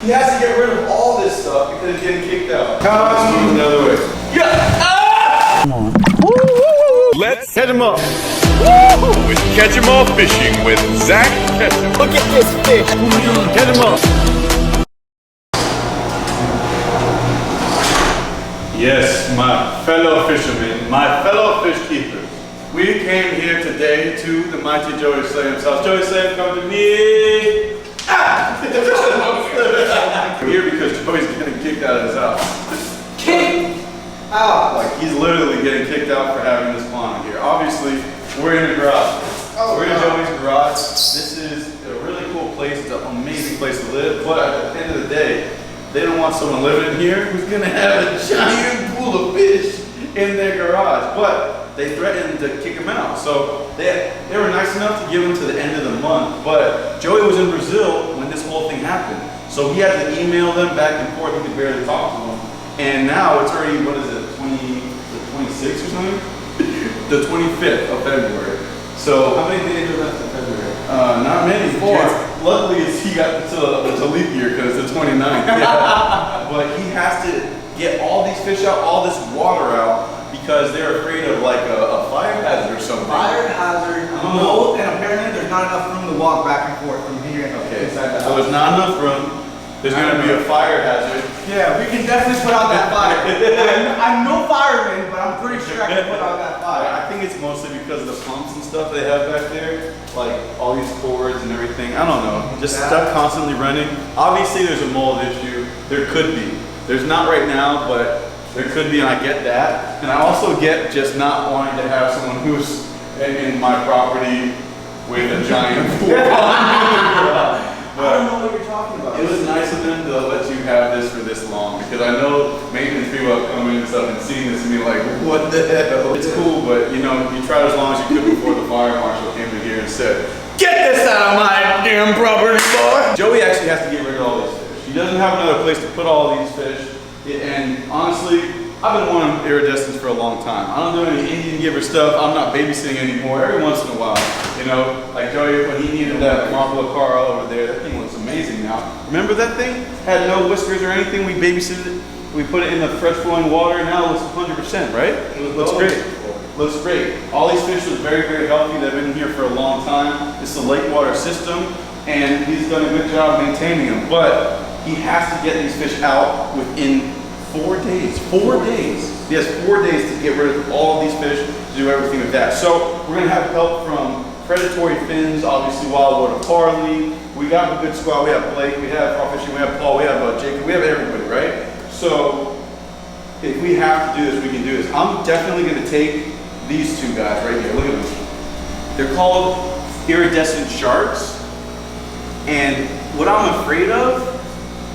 He has to get rid of all this stuff because he's getting kicked out. Let's move the other way. Yeah! Ah! Come on. Let's catch him up. With Catch 'em All Fishing with Zak Catchem. Look at this fish. Catch 'em up. Yes, my fellow fishermen, my fellow fish keepers. We came here today to the mighty Joey Slam's house. Joey Slam, come to me. Ah! We're here because Joey's getting kicked out of his house. Kicked out? Like, he's literally getting kicked out for having this pond here. Obviously, we're in a garage. We're in Joey's garage. This is a really cool place. It's an amazing place to live. But at the end of the day, they don't want someone living in here who's gonna have a giant pool of fish in their garage. But they threatened to kick him out. So they were nice enough to give him to the end of the month. But Joey was in Brazil when this whole thing happened. So he had to email them back and forth. He could barely talk to them. And now it's already, what is it, the 26th or something? The 25th of February. So how many days are left in February? Not many. 4. Luckily, he got to leap year because it's the 29th. Yeah. But he has to get all these fish out, all this water out, because they're afraid of like a fire hazard or something. Fire hazard. No, and apparently there's not enough room to walk back and forth from here. Okay, inside the so house. there's not enough room. There's going to be a fire hazard. Yeah, we can definitely put out that fire. I'm no fireman, but I'm pretty sure I can put out that fire. I think it's mostly because of the pumps and stuff they have back there, like all these cords and everything. I don't know, just stuff constantly running. Obviously, there's a mold issue. There could be. There's not right now, but there could be, and I get that. And I also get just not wanting to have someone who's in my property with a giant pool. I don't know what you're talking about. It was nice of them to let you have this for this long, because I know maintenance people have come in and stuff and seen this and be like, what the hell? It's cool, but you know, you tried as long as you could before the fire marshal came in here and said, get this out of my damn property, boy! Joey actually has to get rid of all these fish. He doesn't have another place to put all these fish, and honestly, I've been wanting iridescents for a long time. I don't do any Indian giver stuff. I'm not babysitting anymore. Every once in a while, you know, like Joey, when he needed that marble car over there, that thing looks amazing now. Remember that thing? Had no whiskers or anything. We babysitted it. We put it in the fresh flowing water. Now it looks 100%, right? It looks great. Looks great. All these fish look very, very healthy. They've been here for a long time. It's a lake water system, and he's done a good job maintaining them. But he has to get these fish out within 4 days. 4 days. He has 4 days to get rid of all of these fish, to do everything with that. So we're gonna have help from predatory fins, obviously wild water Carly. We got a good squad. We have Blake, we have Raw Fishing, we have Paul, we have Jacob, we have everybody, right? So if we have to do this, we can do this. I'm definitely gonna take these two guys right here. Look at them. They're called iridescent sharks. And what I'm afraid of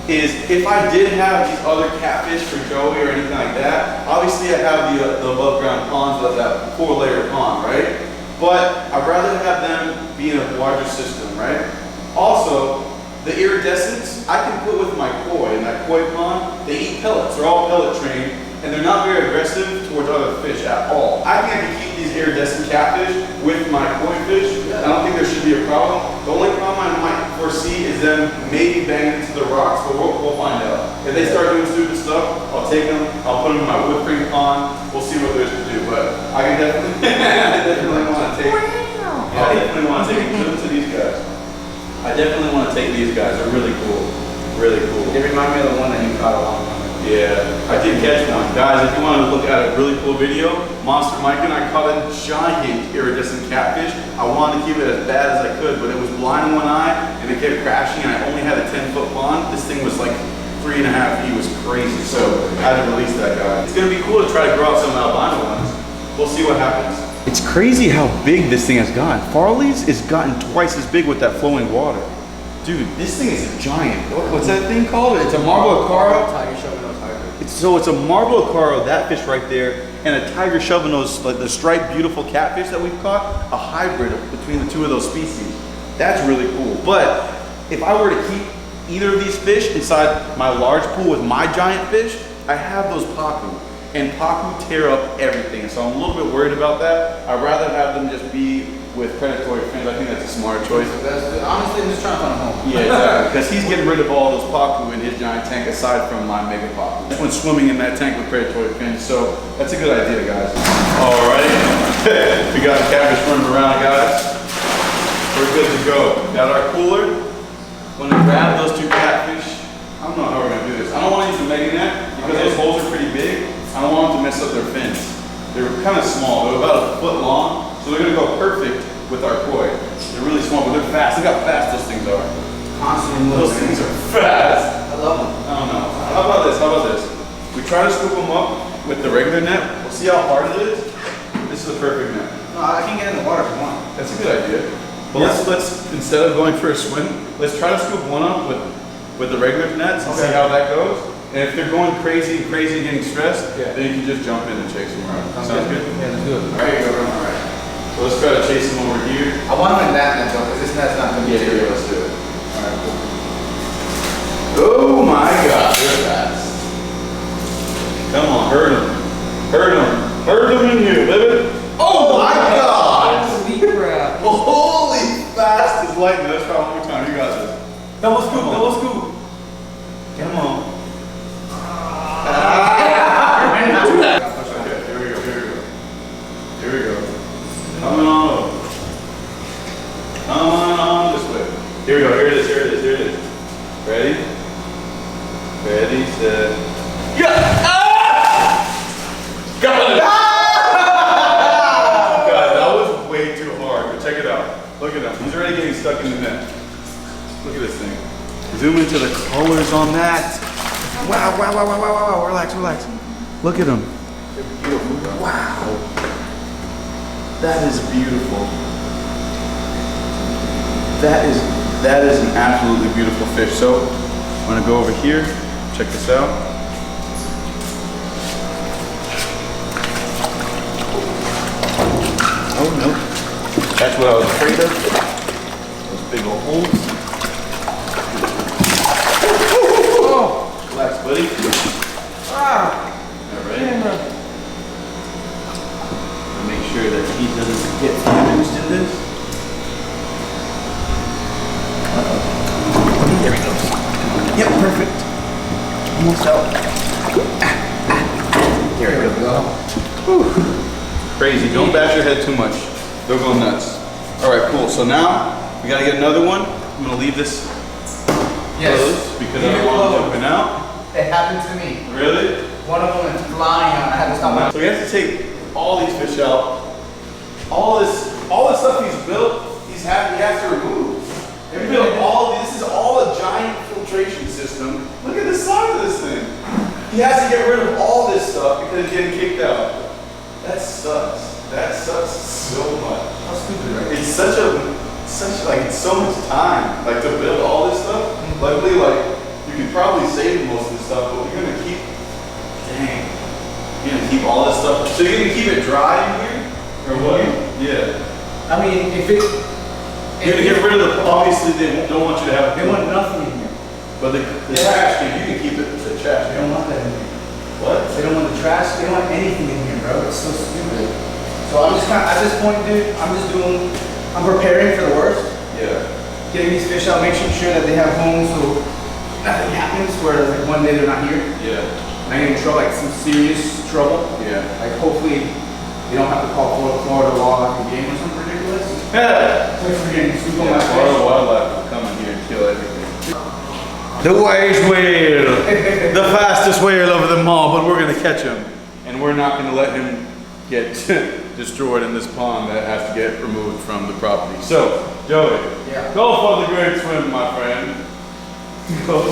is if I did have these other catfish for Joey or anything like that, obviously I have the above ground ponds, that 4-layer pond, right? But I'd rather have them be in a larger system, right? Also, the iridescents I can put with my koi in that koi pond. They eat pellets, they're all pellet trained, and they're not very aggressive towards other fish at all. I think I can keep these iridescent catfish with my koi fish. I don't think there should be a problem. The only problem I might foresee is them maybe banging into the rocks, but we'll find out. If they start doing stupid stuff, I'll take them, I'll put them in my wood frame pond, we'll see what there's to do. But I can definitely, I definitely want to take, to these guys. I definitely want to take these guys, they're really cool. Really cool. They remind me of the one that you caught a long time ago. Yeah, I did catch one. Guys, if you want to look at a really cool video, Monster Mike and I caught a giant iridescent catfish. I wanted to keep it as bad as I could, but it was blind in one eye and it kept crashing, and I only had a 10-foot pond. This thing was like 3.5 feet. It was crazy, so I had to release that guy. It's going to be cool to try to grow out some albino ones. We'll see what happens. It's crazy how big this thing has gotten. Farley's has gotten twice as big with that flowing water. Dude, this thing is a giant. What's that thing called? It's a marble acaro. Tiger shovel-nose hybrid. So it's a marble acaro, that fish right there, and a tiger shovel-nose, like the striped beautiful catfish that we've caught, a hybrid between the two of those species. That's really cool. But if I were to keep either of these fish inside my large pool with my giant fish, I have those pacu. And pacu tear up everything, so I'm a little bit worried about that. I'd rather have them just be with predatory fins, I think that's a smart choice. Honestly, I'm just trying to find a home. Yeah, exactly. Because he's getting rid of all those pacu in his giant tank aside from my mega pacu. This one's swimming in that tank with predatory fins, so that's a good idea, guys. All right, we got the catfish running around, guys. We're good to go. Got our cooler. Gonna grab those two catfish. I don't know how we're gonna do this. I don't want to use the mega net because those holes are pretty big. I don't want them to mess up their fins. They're kind of small. They're about a foot long, so they're gonna go perfect with our koi. They're really small, but they're fast. Look how fast those things are. Constantly moving. Those things are fast. I love them. I don't know. How about this? How about this? We try to scoop them up with the regular net. We'll see how hard it is. This is a perfect net. No, I can get in the water if you want. That's a good idea. But let's instead of going for a swim, let's try to scoop one up with the regular nets and see how that goes. And if they're going crazy and getting stressed, then you can just jump in and chase them around. Sounds good? Yeah, let's do it. All right, here you go. All right. So let's try to chase them over here. I want them in that net though, because this net's not going to be Yeah, let's do it. All right, cool. Oh my God, they're fast. Come on, hurt them. Hurt them. Hurt them in here, baby. Oh my God! Holy crap. Holy fast as lightning. Let's try one more time. You got this. Double scoop, double scoop. Come on. Okay, here we go. Here we go. Coming on over. Coming on this way. Here we go. Here it is. Ready? Ready, set. Yeah! Ah! Got it! Guys, that was way too hard, but check it out. Look at him. He's already getting stuck in the net. Look at this thing. Zoom into the colors on that. Wow. Relax. Look at them. They're beautiful. Wow. That is beautiful. That is an absolutely beautiful fish. So I'm gonna go over here, check this out. Oh no. That's what I was afraid of. Those big old holes. Oh, relax, buddy. Ah. All right. Make sure that he doesn't get damaged in this. There he goes. Yep, perfect. Almost out. There we go. Whew. Crazy. Don't bash your head too much. They'll go nuts. All right, cool. So now we gotta get another one. I'm gonna leave this closed because I don't want them jumping out. It happened to me. Really? One of them went flying out. I had to stop my. So we have to take all these fish out. All this stuff he's built, he has to remove. He built this is all a giant filtration system. Look at the size of this thing. He has to get rid of all this stuff because he's getting kicked out. That sucks. That sucks so much. How stupid, right? It's it's so much time, like to build all this stuff. Luckily, you could probably save most of the stuff, but you're gonna keep, you're gonna keep all this stuff. So you're gonna keep it dry in here? Or what? Yeah. I mean, if it. You're gonna get rid of obviously they don't want you to have. They want nothing in here. But the trash can, you can keep it, the trash They can. don't want that in here. What? They don't want the trash. They don't want anything in here, bro. It's so stupid. So I'm just at this point, dude, I'm preparing for the worst. Yeah. Getting these fish out, making sure that they have homes so nothing happens where like one day they're not here. Yeah. And I get in trouble, like some serious trouble. Yeah. Like hopefully they don't have to call Florida law like a game or something ridiculous. Yeah. Wait for getting scoop on my Florida fish. wildlife will come in here and kill everything. The wise whale, the fastest whale of them all, but we're gonna catch him. And we're not gonna let him get destroyed in this pond that has to get removed from the property. So, Joey, go for the great swim, my friend. Go.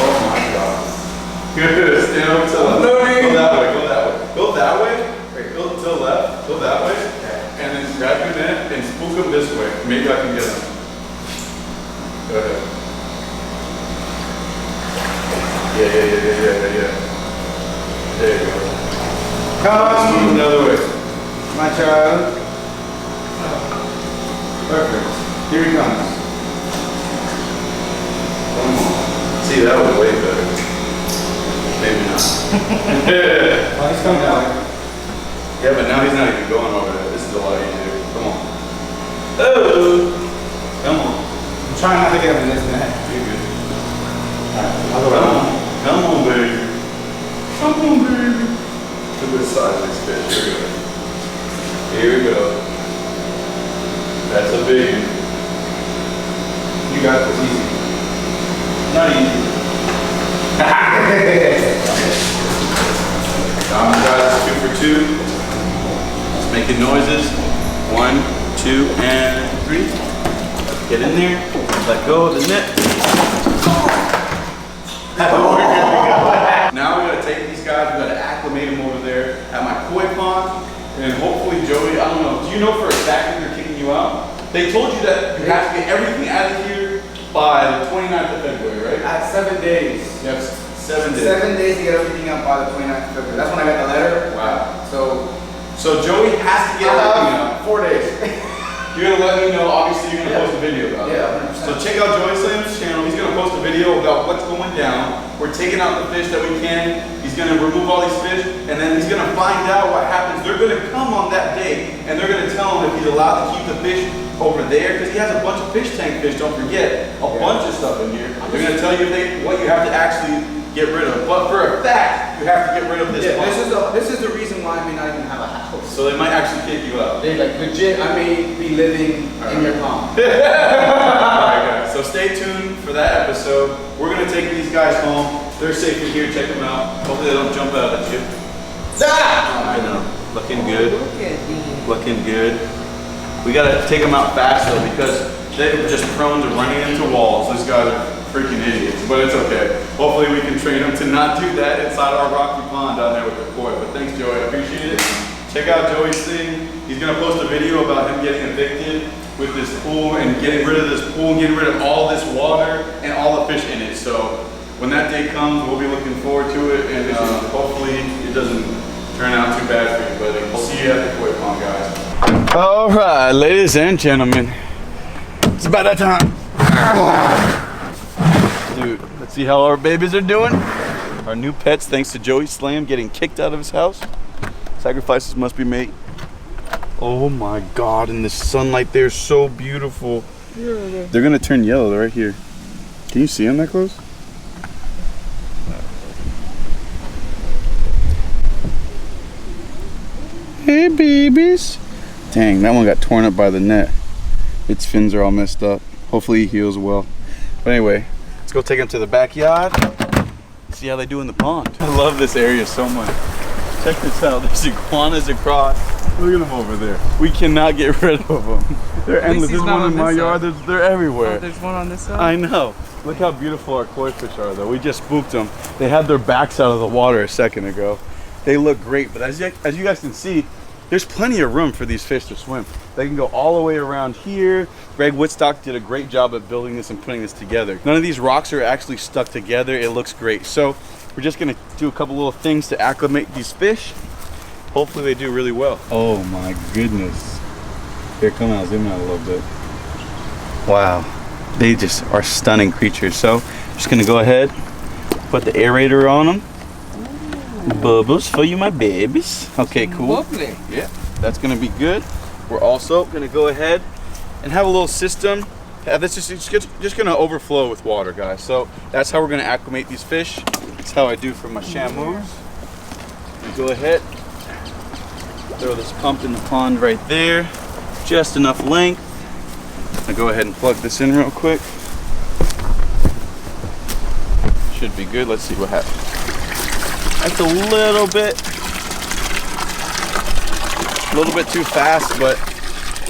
Oh my God. Good, stand up to the left. Go that way. Go that way. Wait, go to the left, go that way. And then grab your net and spook him this way. Maybe I can get him. Go ahead. Yeah. There you go. Come another way. My child. Perfect. Here he comes. Come on. See, that was way better. Maybe not. Oh, he's coming out. Yeah, but now he's not even going over there. This is a lot easier. Come on. Oh! Come on. I'm trying not to get him in this net. You're good. Alright, I'll go around. Come on, baby. Come on, baby. Look at the size of this fish. Here we go. Here we go. That's a big one. You got this easy. Not easy. Guys, 2 for 2. It's making noises. 1, 2, and 3. Get in there. Let go of the net. Now we gotta take these guys. We gotta acclimate them over there at my koi pond, and hopefully Joey. I don't know. Do you know for a fact that they're kicking you out? They told you that you have to get everything out of here by the 29th of February, right? At 7 days. Yes, 7 days. 7 days to get everything out by the 29th of February. That's when I got the letter. Wow. So Joey has to get everything out. 4 days. You're gonna let me know. Obviously, you're gonna post a video about it. Yeah, 100%. So check out Joey Slam's channel. He's gonna post a video about what's going down. We're taking out the fish that we can. He's gonna remove all these fish, and then he's gonna find out what happens. They're gonna come on that day, and they're gonna tell him if he's allowed to keep the fish over there, because he has a bunch of fish tank fish. Don't forget, a bunch of stuff in here. They're gonna tell you what you have to actually get rid of. But for a fact, you have to get rid of this. Yeah, pond. this is the reason why I may not even have a house. So they might actually kick you out. They like legit. I may be living in your pond. Alright guys, so stay tuned for that episode. We're gonna take these guys home. They're safe in here, check them out. Hopefully they don't jump out at you. Ah! I know, looking good, Look at me. looking good. We gotta take them out fast though, because they're just prone to running into walls. These guys are freaking idiots, but it's okay. Hopefully we can train them to not do that inside our rocky pond down there with the koi. But thanks Joey, I appreciate it. Check out Joey's thing. He's gonna post a video about him getting evicted with this pool and getting rid of this pool and getting rid of all this water and all the fish in it. So when that day comes, we'll be looking forward to it, and hopefully it doesn't turn out too bad for you, buddy. We'll see you at the koi pond, guys. All right, ladies and gentlemen, it's about that time. Dude, let's see how our babies are doing. Our new pets, thanks to Joey Slam getting kicked out of his house. Sacrifices must be made. Oh my God, and the sunlight there is so beautiful. They're gonna turn yellow right here. Can you see them that close? Hey babies. Dang, that one got torn up by the net. Its fins are all messed up. Hopefully he heals well. But anyway, let's go take him to the backyard. See how they do in the pond. I love this area so much. Check this out. There's iguanas across. Look at them over there. We cannot get rid of them. They're endless. There's one in my yard. They're everywhere. Oh, there's one on this side? I know. Look how beautiful our koi fish are though. We just spooked them. They had their backs out of the water a second ago. They look great, but as you guys can see, there's plenty of room for these fish to swim. They can go all the way around here. Greg Woodstock did a great job at building this and putting this together. None of these rocks are actually stuck together. It looks great. So we're just gonna do a couple little things to acclimate these fish. Hopefully they do really well. Oh my goodness. Here, come out, zoom out a little bit. Wow, they just are stunning creatures. So I'm just gonna go ahead, put the aerator on them. Bubbles for you, my babies. Okay, cool. Lovely. Yeah, that's gonna be good. We're also gonna go ahead and have a little system. This is just gonna overflow with water, guys. So that's how we're gonna acclimate these fish. That's how I do for my shamus. Go ahead, throw this pump in the pond right there. Just enough length. I'll go ahead and plug this in real quick. Should be good. Let's see what happens. That's a little bit too fast, but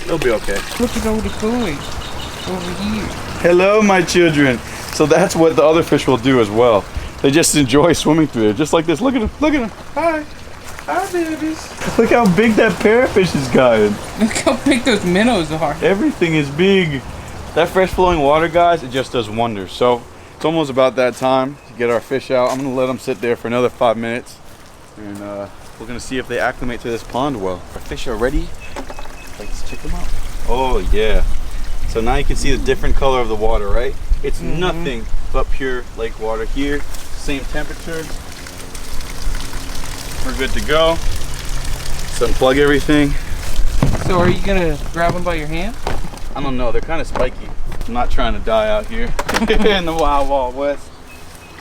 it'll be okay. Look at all the koi over here. Hello, my children. So that's what the other fish will do as well. They just enjoy swimming through there, just like this. Look at them, look at them. Hi. Hi, babies. Look how big that parrotfish is gotten. Look how big those minnows are. Everything is big. That fresh flowing water, guys, it just does wonders. So it's almost about that time to get our fish out. I'm gonna let them sit there for another 5 minutes. And we're gonna see if they acclimate to this pond well. Our fish are ready. Let's check them out. Oh yeah. So now you can see the different color of the water, right? It's nothing but pure lake water here. Same temperature. We're good to go. Just unplug everything. So are you gonna grab them by your hand? I don't know, they're kind of spiky. I'm not trying to die out here in the Wild West.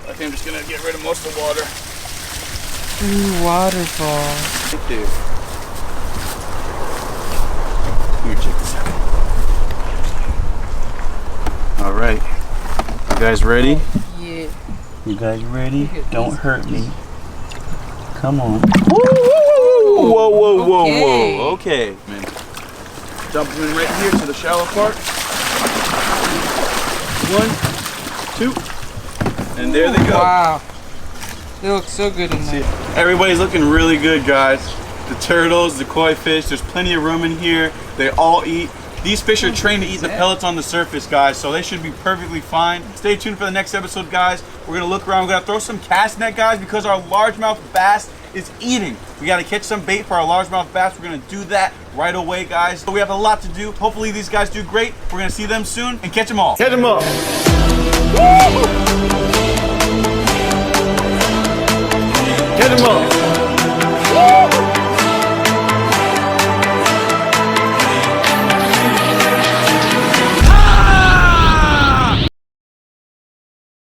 I think I'm just gonna get rid of most of the water. Ooh, waterfall. Right there. Here, check this out. All right, you guys ready? Yeah. You guys ready? Look at Don't these. hurt me. Come on. Whoa, whoa, whoa, Okay. whoa. Okay, man. Dump them in right here to the shallow part. 1, 2, and there they go. Wow. They look so good in See, there. everybody's looking really good, guys. The turtles, the koi fish, there's plenty of room in here. They all eat. These fish are trained to eat the pellets on the surface, guys, so they should be perfectly fine. Stay tuned for the next episode, guys. We're gonna look around. We're gonna throw some cast net, guys, because our largemouth bass is eating. We gotta catch some bait for our largemouth bass. We're gonna do that right away, guys. So we have a lot to do. Hopefully these guys do great. We're gonna see them soon and catch them all. Catch them up.